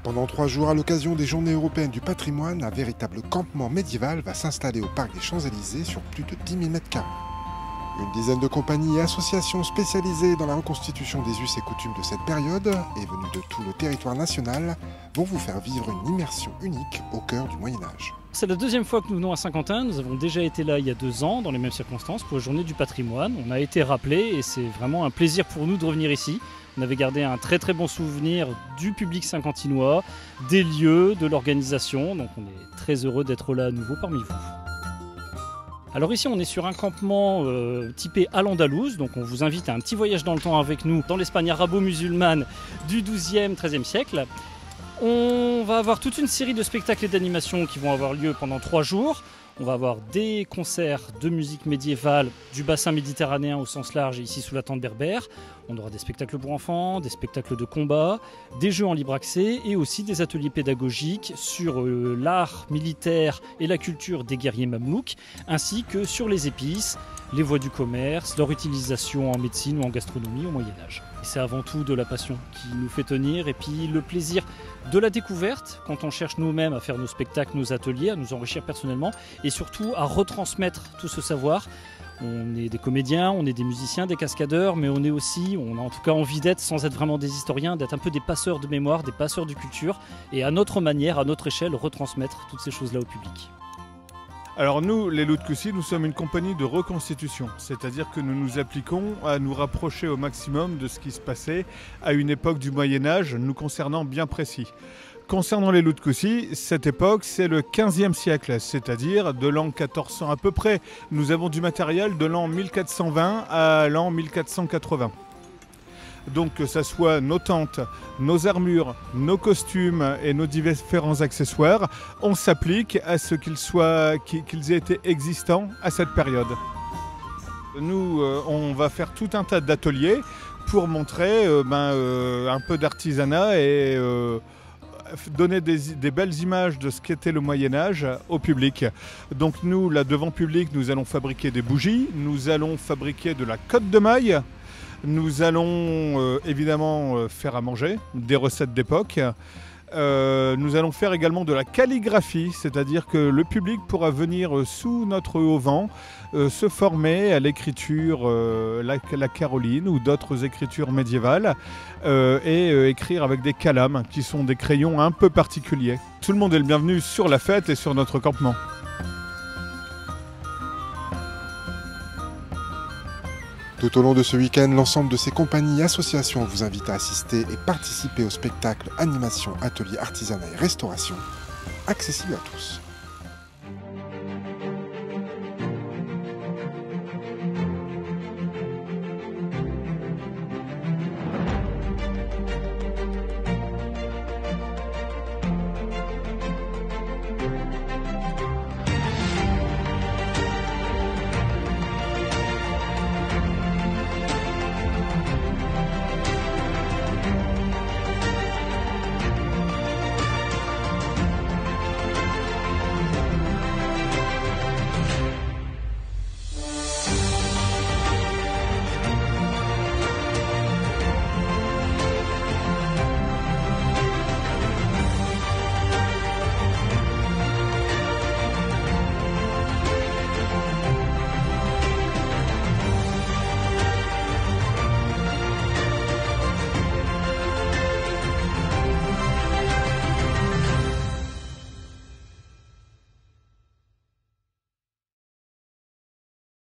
Pendant 3 jours, à l'occasion des Journées européennes du patrimoine, un véritable campement médiéval va s'installer au parc des Champs-Élysées sur plus de 10 000 m². Une dizaine de compagnies et associations spécialisées dans la reconstitution des us et coutumes de cette période, et venues de tout le territoire national, vont vous faire vivre une immersion unique au cœur du Moyen-Âge. C'est la deuxième fois que nous venons à Saint-Quentin. Nous avons déjà été là il y a 2 ans, dans les mêmes circonstances, pour la Journée du patrimoine. On a été rappelés et c'est vraiment un plaisir pour nous de revenir ici. On avait gardé un très bon souvenir du public saint-quentinois, des lieux, de l'organisation. Donc on est très heureux d'être là à nouveau parmi vous. Alors ici on est sur un campement typé à l'Andalouse, donc on vous invite à un petit voyage dans le temps avec nous dans l'Espagne arabo-musulmane du XIIe, XIIIe siècle. On va avoir toute une série de spectacles et d'animations qui vont avoir lieu pendant 3 jours. On va avoir des concerts de musique médiévale du bassin méditerranéen au sens large et ici sous la tente berbère. On aura des spectacles pour enfants, des spectacles de combat, des jeux en libre accès et aussi des ateliers pédagogiques sur l'art militaire et la culture des guerriers mamelouks, ainsi que sur les épices, les voies du commerce, leur utilisation en médecine ou en gastronomie au Moyen-Âge. C'est avant tout de la passion qui nous fait tenir et puis le plaisir de la découverte quand on cherche nous-mêmes à faire nos spectacles, nos ateliers, à nous enrichir personnellement et surtout à retransmettre tout ce savoir. On est des comédiens, on est des musiciens, des cascadeurs, mais on a en tout cas envie d'être, sans être vraiment des historiens, d'être un peu des passeurs de mémoire, des passeurs de culture et à notre manière, à notre échelle, retransmettre toutes ces choses-là au public. Alors nous, les Loups de Coucy, nous sommes une compagnie de reconstitution, c'est-à-dire que nous nous appliquons à nous rapprocher au maximum de ce qui se passait à une époque du Moyen-Âge, nous concernant bien précis. Concernant les Loups de Coucy, cette époque, c'est le XVe siècle, c'est-à-dire de l'an 1400 à peu près. Nous avons du matériel de l'an 1420 à l'an 1480. Donc que ce soit nos tentes, nos armures, nos costumes et nos différents accessoires, on s'applique à ce qu'ils aient été existants à cette période. Nous, on va faire tout un tas d'ateliers pour montrer un peu d'artisanat et donner des belles images de ce qu'était le Moyen-Âge au public. Donc nous, là devant public, nous allons fabriquer des bougies, nous allons fabriquer de la cotte de maille. Nous allons évidemment faire à manger, des recettes d'époque. Nous allons faire également de la calligraphie, c'est-à-dire que le public pourra venir sous notre auvent se former à l'écriture, la Caroline ou d'autres écritures médiévales et écrire avec des calames qui sont des crayons un peu particuliers. Tout le monde est le bienvenu sur la fête et sur notre campement. Tout au long de ce week-end, l'ensemble de ces compagnies et associations vous invitent à assister et participer au spectacle, animation, ateliers, artisanat et restauration, accessible à tous.